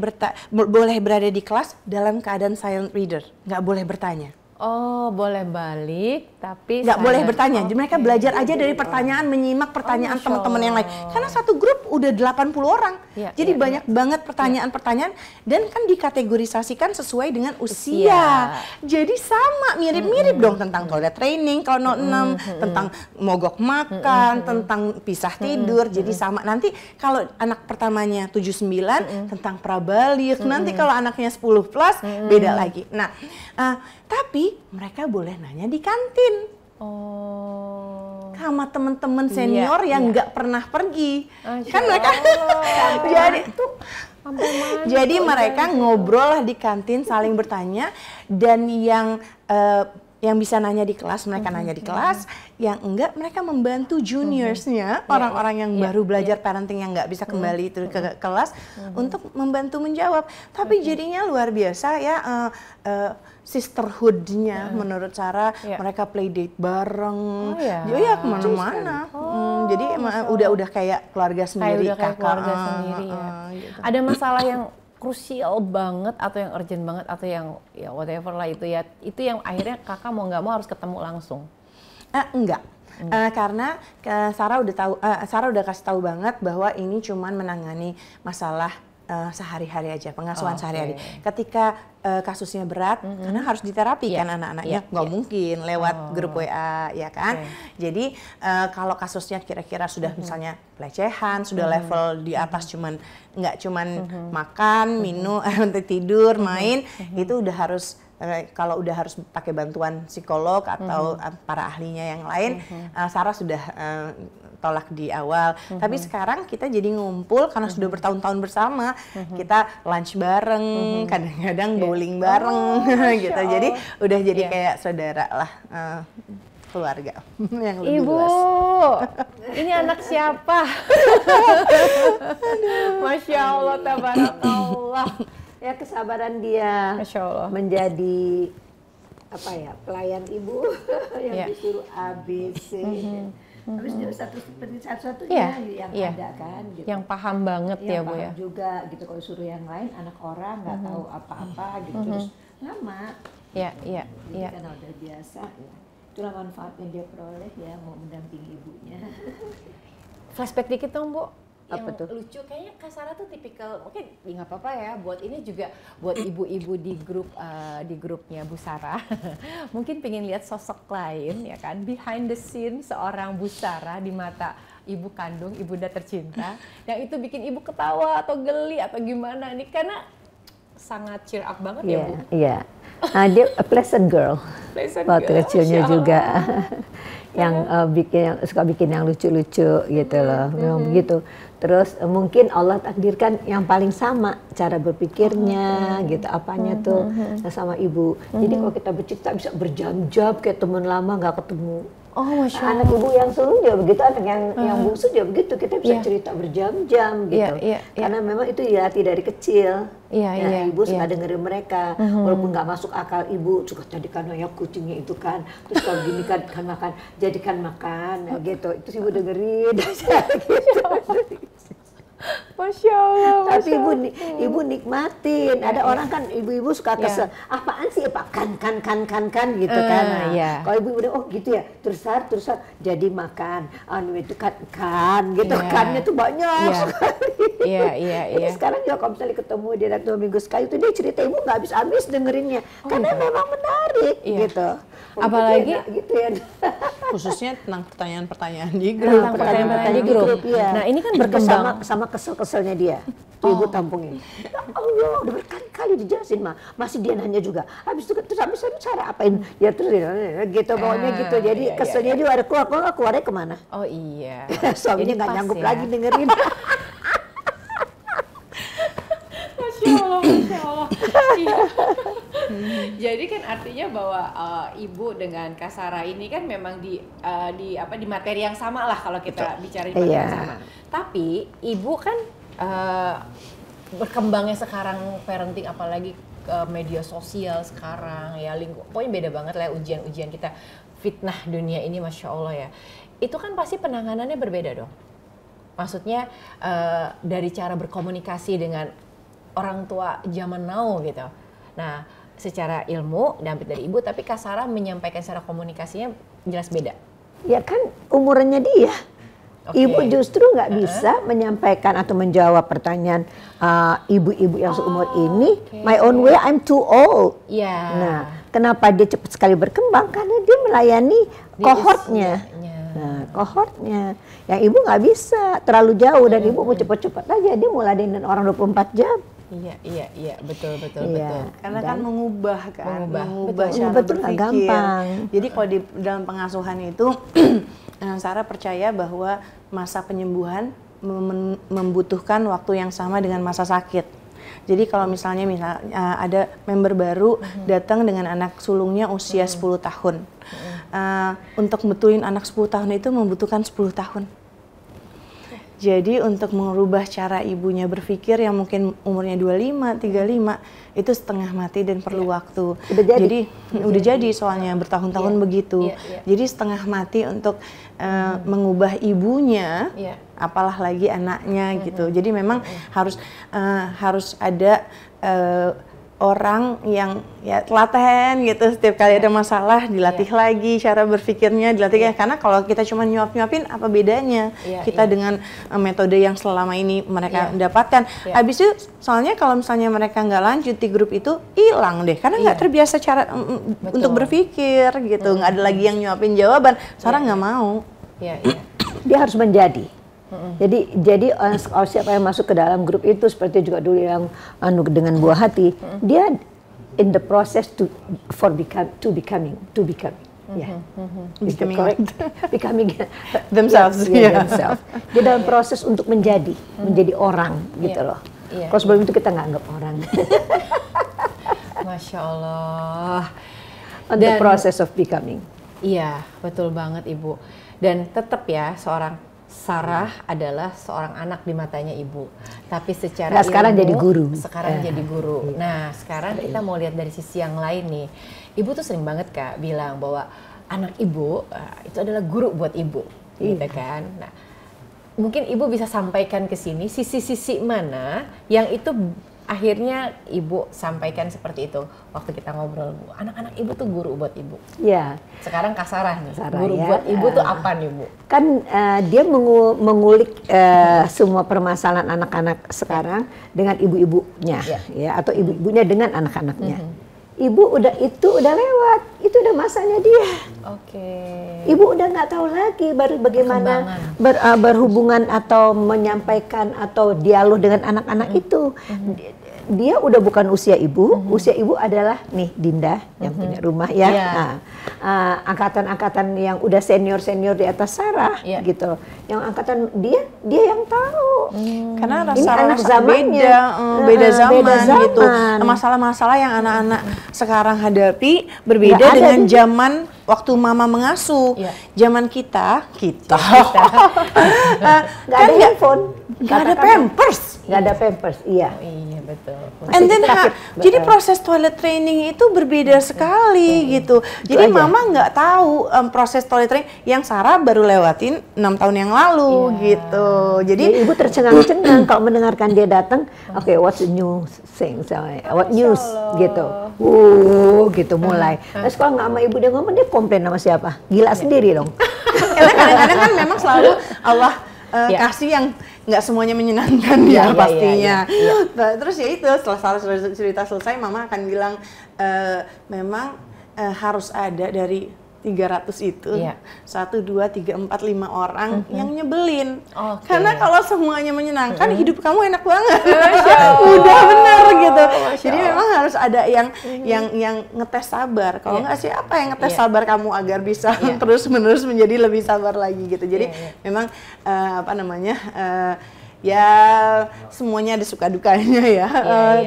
berada di kelas dalam keadaan silent reader, nggak boleh bertanya. Oh, boleh balik, tapi nggak boleh bertanya. Mereka belajar aja dari pertanyaan, menyimak pertanyaan teman-teman yang lain. Karena satu grup udah 80 orang. Jadi banyak banget pertanyaan-pertanyaan dan kan dikategorisasikan sesuai dengan usia. Jadi sama, mirip-mirip dong tentang toilet training kalau 06, tentang mogok makan, tentang pisah tidur. Jadi sama. Nanti kalau anak pertamanya 79 tentang prabalik, nanti kalau anaknya 10 plus beda lagi. Nah, tapi mereka boleh nanya di kantin. Sama teman-teman senior yang nggak pernah pergi. Kan mereka jadi mereka ngobrol lah di kantin, saling bertanya, dan yang bisa nanya di kelas, mereka nanya di kelas, yang enggak mereka membantu juniorsnya, orang-orang yang baru belajar parenting yang nggak bisa kembali itu ke kelas untuk membantu menjawab. Tapi jadinya luar biasa ya, sisterhood-nya menurut Sarah, mereka play date bareng, ya kemana-mana. Jadi udah kayak keluarga sendiri, kayak keluarga sendiri ya. Gitu. Ada masalah yang krusial banget atau yang urgent banget atau yang ya whatever lah itu ya, itu yang akhirnya kakak mau nggak mau harus ketemu langsung? Enggak. Karena Sarah udah tahu, Sarah udah kasih tahu banget bahwa ini cuman menangani masalah sehari-hari aja, pengasuhan sehari-hari. Ketika kasusnya berat, karena harus diterapi kan anak-anaknya, nggak mungkin lewat grup WA, ya kan? Jadi kalau kasusnya kira-kira sudah misalnya pelecehan, sudah level di atas nggak cuman makan, minum, tidur, main, itu udah harus kalau udah harus pakai bantuan psikolog atau para ahlinya yang lain, Sarah sudah tolak di awal. Tapi sekarang kita jadi ngumpul karena sudah bertahun-tahun bersama, kita lunch bareng, kadang-kadang bowling bareng, gitu. Jadi udah jadi kayak saudara lah, keluarga yang lebih luas. Ini anak siapa? Masya Allah, tabarakallah. Ya kesabaran dia menjadi apa ya, pelayan ibu yang disuruh ABC. Habis dia satu-satunya yang ada kan gitu. Yang paham banget ya Bu ya. Juga gitu, kalau suruh yang lain anak orang nggak tahu apa-apa gitu, terus lama. Jadi karena udah biasa ya. Itulah manfaat yang dia peroleh ya, mau mendampingi ibunya. Flashback dikit dong Bu. Apa yang tuh? Lucu kayaknya Kak Sarah tuh tipikal, mungkin nggak apa-apa ya buat ini juga buat ibu-ibu di grupnya Bu Sarah mungkin pengen lihat sosok lain ya kan, behind the scene seorang Bu Sarah di mata ibu kandung, ibunda tercinta yang itu bikin ibu ketawa atau geli atau gimana nih, karena sangat cheer up banget ya Bu. Iya. Dia a pleasant girl. Waktu kecilnya juga yang suka bikin yang lucu-lucu gitu loh, memang begitu. Terus mungkin Allah takdirkan yang paling sama cara berpikirnya gitu, apanya tuh sama ibu. Jadi kalau kita bercerita bisa berjam-jam kayak teman lama nggak ketemu. Masya Allah. Anak ibu yang sulung juga begitu, anak yang bungsu juga begitu, kita bisa cerita berjam-jam gitu. Karena memang itu dilatih dari kecil. Ibu suka dengerin mereka, walaupun nggak masuk akal, ibu suka jadikan ya kucingnya itu kan, terus kalau gini kan makan, jadikan makan gitu. Itu ibu dengerin aja gitu. Masya Allah. Tapi ibu nikmatin. Ada orang kan ibu-ibu suka kesel. Apaan sih Pak? Kan gitu kan. Nah, kalau ibu udah gitu ya, terus jadi makan. Itu kan gitu. Kannya tuh banyak sekali. Jadi sekarang juga kalau misalnya ketemu dia datang 2 minggu sekali itu dia cerita, ibu nggak habis dengernya. Karena memang menarik gitu. Apalagi gitu ya. Khususnya tentang pertanyaan-pertanyaan di grup. Pertanyaan-pertanyaan di grup. Nah, ini kan berkembang sama kesel-keselnya dia. Ibu tampungin. Ya Allah, udah berkali-kali dijelasin masih dia nanya juga. Habis itu terus cara apain? Ya terus gitu pokoknya gitu. Jadi keselnya dia ada keluarnya kemana? Oh iya. Suaminya nggak nyanggup lagi dengerin. Masya Allah. Jadi kan artinya bahwa ibu dengan Kak Sarah ini kan memang di materi yang sama lah kalau kita bicara di materi yang sama. Tapi ibu kan berkembangnya sekarang parenting, apalagi media sosial sekarang ya, pokoknya beda banget lah ujian-ujian kita, fitnah dunia ini Masya Allah ya. Itu kan pasti penanganannya berbeda dong. Maksudnya dari cara berkomunikasi dengan orang tua zaman now gitu. Nah, secara ilmu dapat dari ibu, tapi Kak Sarah menyampaikan secara komunikasinya jelas beda. Ya kan umurannya dia. Ibu justru nggak bisa menyampaikan atau menjawab pertanyaan ibu-ibu yang seumur ini. My own way, I'm too old. Nah, kenapa dia cepat sekali berkembang? Karena dia melayani kohortnya. Nah, kohortnya. Yang ibu nggak bisa terlalu jauh dan ibu mau cepat-cepat aja. Dia mau ladenin orang 24 jam. Iya, betul. Karena kan mengubah cara betul, berpikir. Gampang. Jadi kalau di dalam pengasuhan itu, Sarah percaya bahwa masa penyembuhan membutuhkan waktu yang sama dengan masa sakit. Jadi kalau misalnya ada member baru datang dengan anak sulungnya usia 10 tahun. Untuk betulin anak 10 tahun itu membutuhkan 10 tahun. Jadi untuk merubah cara ibunya berpikir yang mungkin umurnya 25, 35 itu setengah mati dan perlu waktu. Udah jadi soalnya bertahun-tahun begitu. Jadi setengah mati untuk mengubah ibunya, apalah lagi anaknya gitu. Jadi memang harus ada orang yang ya telaten gitu, setiap kali ada masalah dilatih lagi cara berpikirnya, dilatih karena kalau kita cuma nyuapin apa bedanya kita dengan metode yang selama ini mereka dapatkan. Habis itu soalnya kalau misalnya mereka nggak lanjut di grup itu hilang deh karena nggak terbiasa cara untuk berpikir gitu, nggak ada lagi yang nyuapin jawaban. Sarah nggak mau. Dia harus menjadi. Jadi kalau siapa yang masuk ke dalam grup itu seperti juga dulu yang dengan buah hati, dia in the process to becoming. Becoming themselves. Themselves. Dia dalam proses untuk menjadi orang gitu loh. Kalau sebelum itu kita nggak anggap orang. Masya Allah. On the process of becoming. Iya, betul banget Ibu. Dan tetap ya seorang Sarah adalah seorang anak di matanya ibu, tapi secara ilmu, sekarang jadi guru. Jadi guru. Nah, sekarang kita mau lihat dari sisi yang lain nih. Ibu tuh sering banget Kak bilang bahwa anak ibu itu adalah guru buat ibu, gitu kan. Nah, mungkin ibu bisa sampaikan ke sini sisi-sisi mana yang itu akhirnya ibu sampaikan seperti itu waktu kita ngobrol. Anak-anak ibu tuh guru buat ibu. Iya. Sekarang Kak Sarah nih, guru buat ibu tuh apa nih Bu? Kan dia mengulik semua permasalahan anak-anak sekarang dengan ibu-ibunya, ya, atau ibu-ibunya dengan anak-anaknya. Ibu itu udah lewat, itu udah masanya dia. Ibu udah nggak tahu lagi bagaimana berhubungan atau menyampaikan atau dialog dengan anak-anak itu. Dia udah bukan usia ibu, usia ibu adalah nih Dinda yang punya rumah ya. Angkatan-angkatan yang udah senior-senior di atas Sarah gitu. Yang angkatan dia yang tahu. Karena ini anak zamannya beda zaman gitu. Masalah-masalah yang anak-anak sekarang hadapi berbeda dengan zaman waktu mama mengasuh. Zaman kita nggak ada handphone, nggak ada pampers. Nggak ada pampers, iya. Iya betul. And then jadi proses toilet training itu berbeda sekali gitu. Jadi mama nggak tahu proses toilet training yang Sarah baru lewatin 6 tahun yang lalu gitu. Jadi ibu tercengang-cengang kalau mendengarkan dia datang. Oke, what's the new thing? What news gitu. Gitu mulai. Terus kalau nggak sama ibu dia ngomong, dia komplain sama siapa? Gila sendiri dong. Karena kadang-kadang kan memang selalu Allah kasih yang nggak semuanya menyenangkan pastinya. Terus ya itu setelah cerita selesai, mama akan bilang memang harus ada dari 300 itu 1, 2, 3, 4, 5 orang yang nyebelin. Karena kalau semuanya menyenangkan, hidup kamu enak banget. Udah bener gitu. Jadi memang harus ada yang ngetes sabar. Kalau nggak siapa yang ngetes sabar kamu agar bisa terus-menerus menjadi lebih sabar lagi gitu. Jadi memang ya semuanya ada suka dukanya ya,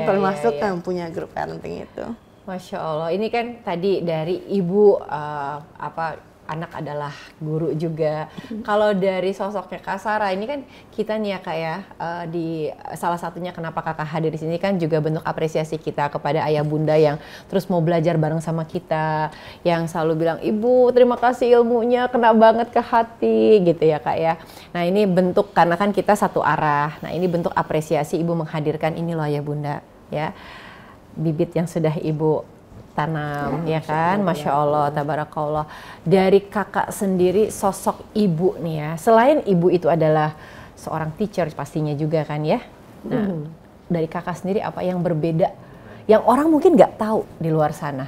termasuk yang punya grup parenting itu. Masya Allah, ini kan tadi dari ibu anak adalah guru juga. Kalau dari sosoknya Kak Sarah ini kan kita nih ya Kak ya, di salah satunya kenapa Kakak hadir di sini kan juga bentuk apresiasi kita kepada ayah bunda yang terus mau belajar bareng sama kita, yang selalu bilang, "Ibu, terima kasih ilmunya, kena banget ke hati," gitu ya Kak ya. Nah ini bentuk, karena kan kita satu arah, nah ini bentuk apresiasi Ibu menghadirkan ini loh ya bunda, ya. Bibit yang sudah Ibu tanam, ya kan? Masya Allah, tabarakallah. Dari Kakak sendiri, sosok Ibu nih ya, selain Ibu itu adalah seorang teacher pastinya juga kan ya. Nah, dari Kakak sendiri apa yang berbeda, yang orang mungkin nggak tahu di luar sana?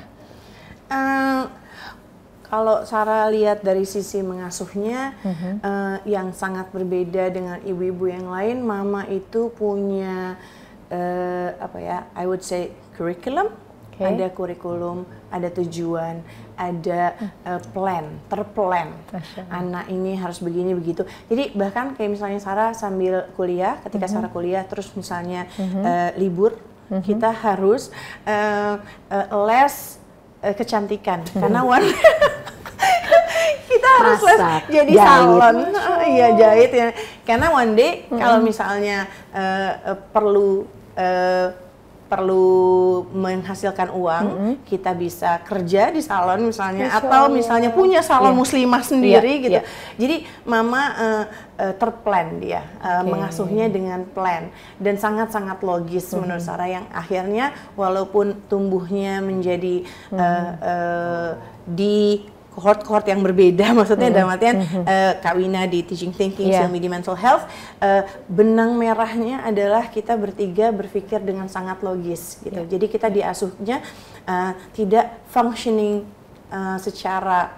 Kalau Sarah lihat dari sisi mengasuhnya, yang sangat berbeda dengan ibu-ibu yang lain, Mama itu punya I would say curriculum, ada kurikulum, ada tujuan, ada terplan. Anak ini harus begini begitu. Jadi bahkan kayak misalnya Sarah sambil kuliah, ketika Sarah kuliah, terus misalnya libur, kita harus les kecantikan, karena kita harus les jadi salon, iya jahit ya. Karena one day kalau misalnya perlu menghasilkan uang, kita bisa kerja di salon misalnya, atau misalnya punya salon muslimah sendiri gitu. Jadi Mama terplan dia, mengasuhnya dengan plan dan sangat-sangat logis menurut Sarah, yang akhirnya walaupun tumbuhnya menjadi di kohort-kohort yang berbeda, maksudnya dalam artian Kak Wina di Teaching Thinking, Silmi di Mental Health, benang merahnya adalah kita bertiga berpikir dengan sangat logis gitu. Jadi kita diasuhnya tidak functioning secara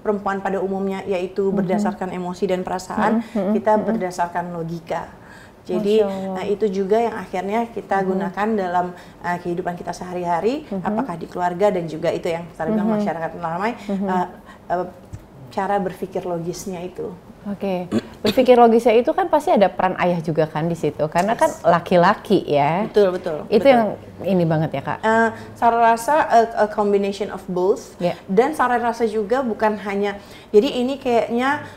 perempuan pada umumnya, yaitu berdasarkan emosi dan perasaan, kita berdasarkan logika. Jadi itu juga yang akhirnya kita gunakan dalam kehidupan kita sehari-hari, apakah di keluarga dan juga itu yang saya bilang masyarakat ramai, cara berpikir logisnya itu. Oke, berpikir logisnya itu kan pasti ada peran ayah juga kan di situ, karena kan laki-laki ya. Betul. Itu yang ini banget ya Kak. Sarah rasa a combination of both, dan Sarah rasa juga bukan hanya, jadi ini kayaknya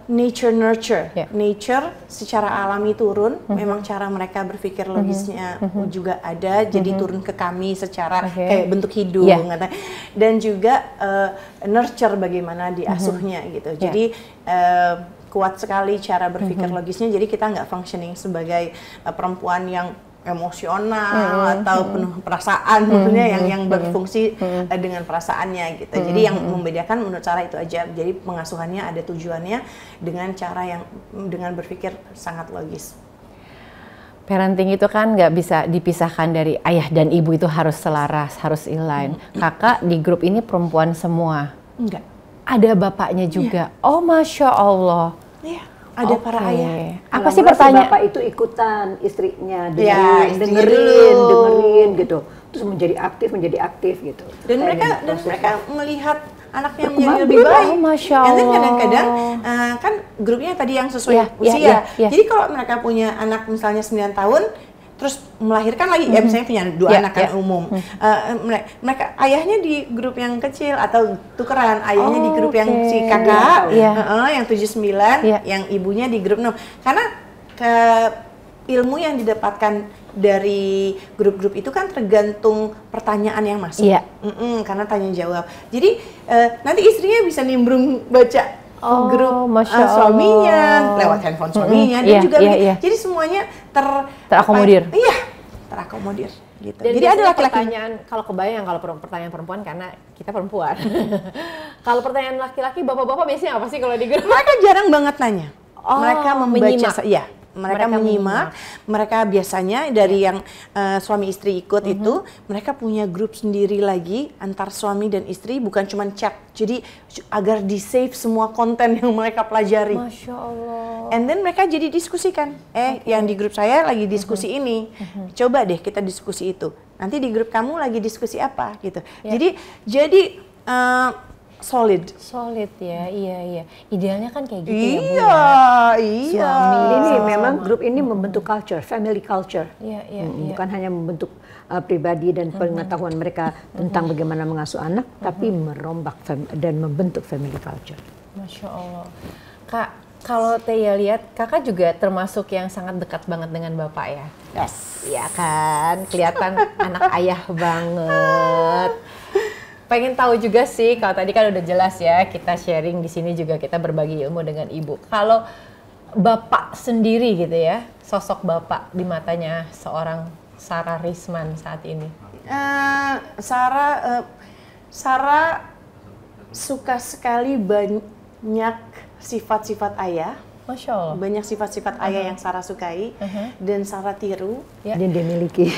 nature nurture, nature secara alami turun, memang cara mereka berpikir logisnya juga ada, jadi turun ke kami secara kayak bentuk hidung, dan juga nurture bagaimana diasuhnya gitu. Jadi kuat sekali cara berpikir logisnya, jadi kita nggak functioning sebagai perempuan yang emosional atau penuh perasaan, maksudnya yang berfungsi dengan perasaannya gitu. Jadi yang membedakan menurut Sarah itu aja, jadi pengasuhannya ada tujuannya dengan cara yang dengan berpikir sangat logis. Parenting itu kan nggak bisa dipisahkan dari ayah dan ibu, itu harus selaras, harus inline. Kakak di grup ini perempuan semua? Enggak. Ada bapaknya juga? Oh Masya Allah. Iya. Ada para ayah. Apa sih pertanyaan? Bapak itu ikutan istrinya, dengerin gitu, terus menjadi aktif gitu. Dan mereka melihat anaknya menjadi lebih baik. Masya Allah. Dan kadang-kadang kan grupnya tadi yang sesuai usia. Jadi kalau mereka punya anak misalnya 9 tahun, terus melahirkan lagi, ya misalnya punya 2 anak kan umum. Mereka ayahnya di grup yang kecil atau tukeran, ayahnya di grup yang si kakak, yang 7-9, yang ibunya di grup 6. Karena ilmu yang didapatkan dari grup-grup itu kan tergantung pertanyaan yang masuk. Karena tanya jawab. Jadi nanti istrinya bisa nimbrung baca grup suaminya lewat handphone suaminya, dan juga jadi semuanya terakomodir. Terakomodir gitu. Dan jadi ada pertanyaan, kalau kebayang kalau pertanyaan perempuan, karena kita perempuan. Kalau pertanyaan laki-laki, bapak-bapak biasanya apa sih kalau di grup? Mereka jarang banget nanya. Mereka membaca, mereka menyimak. Mereka biasanya dari yang suami istri ikut itu, mereka punya grup sendiri lagi antar suami dan istri, bukan cuma chat. Jadi agar di-save semua konten yang mereka pelajari. Masya Allah. And then mereka jadi diskusikan. Yang di grup saya lagi diskusi ini. Coba deh kita diskusi itu. Nanti di grup kamu lagi diskusi apa gitu. Jadi solid. Solid ya, iya. Idealnya kan kayak gitu ya, Bu. Iya. Ini memang grup ini membentuk culture, family culture. Iya. Bukan hanya membentuk pribadi dan pengetahuan mereka tentang bagaimana mengasuh anak, tapi merombak dan membentuk family culture. Masya Allah. Kak, kalau Tia lihat, kakak juga termasuk yang sangat dekat banget dengan Bapak ya? Yes. Iya kan, kelihatan anak ayah banget. Pengen tahu juga sih, kalau tadi kan udah jelas ya, kita sharing di sini juga kita berbagi ilmu dengan Ibu. Kalau Bapak sendiri gitu ya, sosok Bapak di matanya seorang Sarah Risman saat ini. Sarah suka sekali banyak sifat-sifat ayah. Masya Allah. Banyak sifat-sifat ayah yang Sarah sukai dan Sarah tiru. Ya. Dan dia miliki.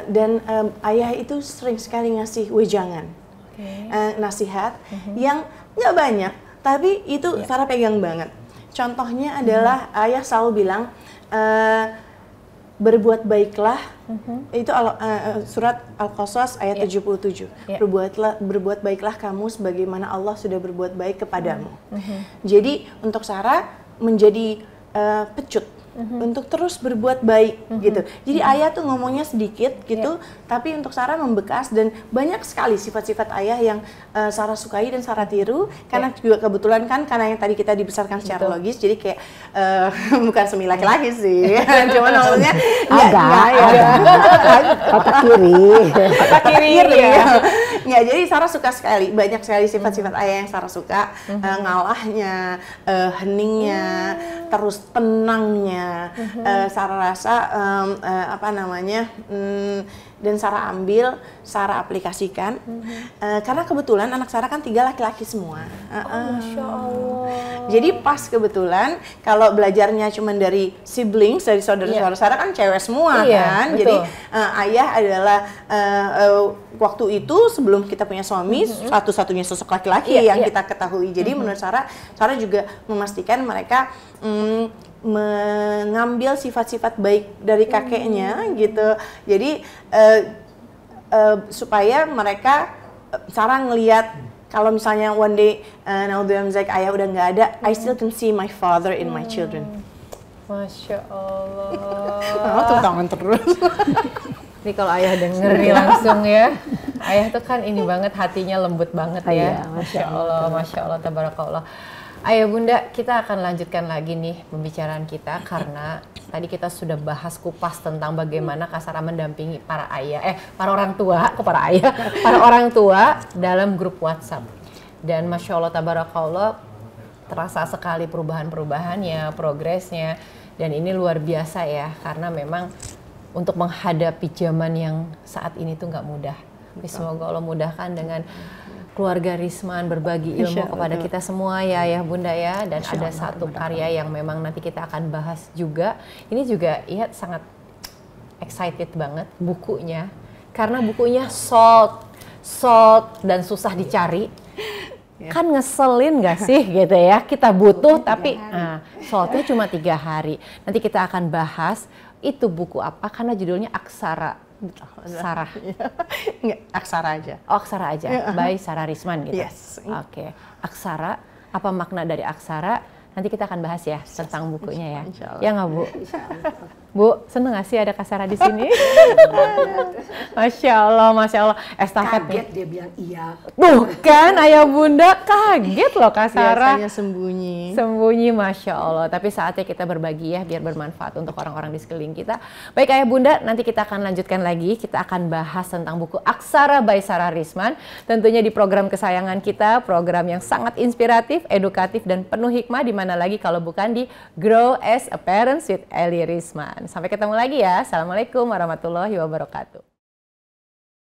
Dan ayah itu sering sekali ngasih wejangan, nasihat yang nggak banyak, tapi itu Sarah pegang banget. Contohnya adalah ayah selalu bilang, berbuat baiklah, itu surat Al-Qasas ayat 77. Berbuat baiklah kamu sebagaimana Allah sudah berbuat baik kepadamu. Jadi untuk Sarah menjadi pecut untuk terus berbuat baik gitu. Jadi ayah tuh ngomongnya sedikit gitu, tapi untuk Sarah membekas dan banyak sekali sifat-sifat ayah yang Sarah sukai dan Sarah tiru karena juga kebetulan kan karena yang tadi kita dibesarkan secara logis, jadi kayak bukan semi laki-laki sih, cuman maksudnya otak kiri ya. Nggak, jadi Sarah suka sekali, banyak sekali sifat-sifat ayah yang Sarah suka, ngalahnya, heningnya, terus tenangnya. Sarah rasa dan Sarah ambil, Sarah aplikasikan karena kebetulan anak Sarah kan 3 laki-laki semua. Masya Allah. Jadi pas kebetulan kalau belajarnya cuma dari siblings, dari saudara-saudara Sarah kan cewek semua kan. Betul. Jadi ayah adalah waktu itu sebelum kita punya suami satu-satunya sosok laki-laki yang kita ketahui. Jadi menurut Sarah juga memastikan mereka mengambil sifat-sifat baik dari kakeknya gitu. Jadi supaya mereka Sarah ngelihat kalau misalnya one day naudzubillah ayah udah nggak ada, I still can see my father in my children. Masya Allah. Tepuk tangan terus. Ini kalau ayah denger nih langsung ya. Ayah tuh kan ini banget, hatinya lembut banget ya. Masya Allah, tabarakallah. Ayah Bunda, kita akan lanjutkan lagi nih pembicaraan kita karena tadi kita sudah bahas kupas tentang bagaimana Kak Sarah mendampingi para orang tua dalam grup WhatsApp. Dan Masya Allah, tabarakallah, terasa sekali perubahan-perubahannya, progresnya, dan ini luar biasa ya, karena memang untuk menghadapi zaman yang saat ini tuh nggak mudah. Semoga Allah mudahkan dengan keluarga Risman berbagi ilmu kepada kita semua ya Bunda ya. Dan ada satu karya yang memang nanti kita akan bahas juga. Ini juga sangat excited banget bukunya, karena bukunya short dan susah dicari. Kan ngeselin gak sih gitu ya, kita butuh tapi shortnya cuma 3 hari. Nanti kita akan bahas itu buku apa, karena judulnya Aksara Sarah. Nggak, Aksara aja. Oh, Aksara aja, by Sarah Risman gitu. Yes. Oke. Aksara, apa makna dari Aksara? Nanti kita akan bahas ya tentang bukunya ya. Ya nggak Bu? Bu, seneng nggak sih ada Kak Sarah di sini? Masya Allah. Estafet kaget dia bilang iya. Bukan, ayah Bunda kaget loh Kak Sarah. Biasanya sembunyi. Masya Allah. Tapi saatnya kita berbagi ya, biar bermanfaat untuk orang-orang di sekeliling kita. Baik ayah Bunda, nanti kita akan lanjutkan lagi. Kita akan bahas tentang buku Aksara by Sarah Risman. Tentunya di program kesayangan kita, program yang sangat inspiratif, edukatif, dan penuh hikmah. Di mana lagi kalau bukan di Grow as a Parent with Eli Risman. Sampai ketemu lagi ya. Assalamualaikum warahmatullahi wabarakatuh.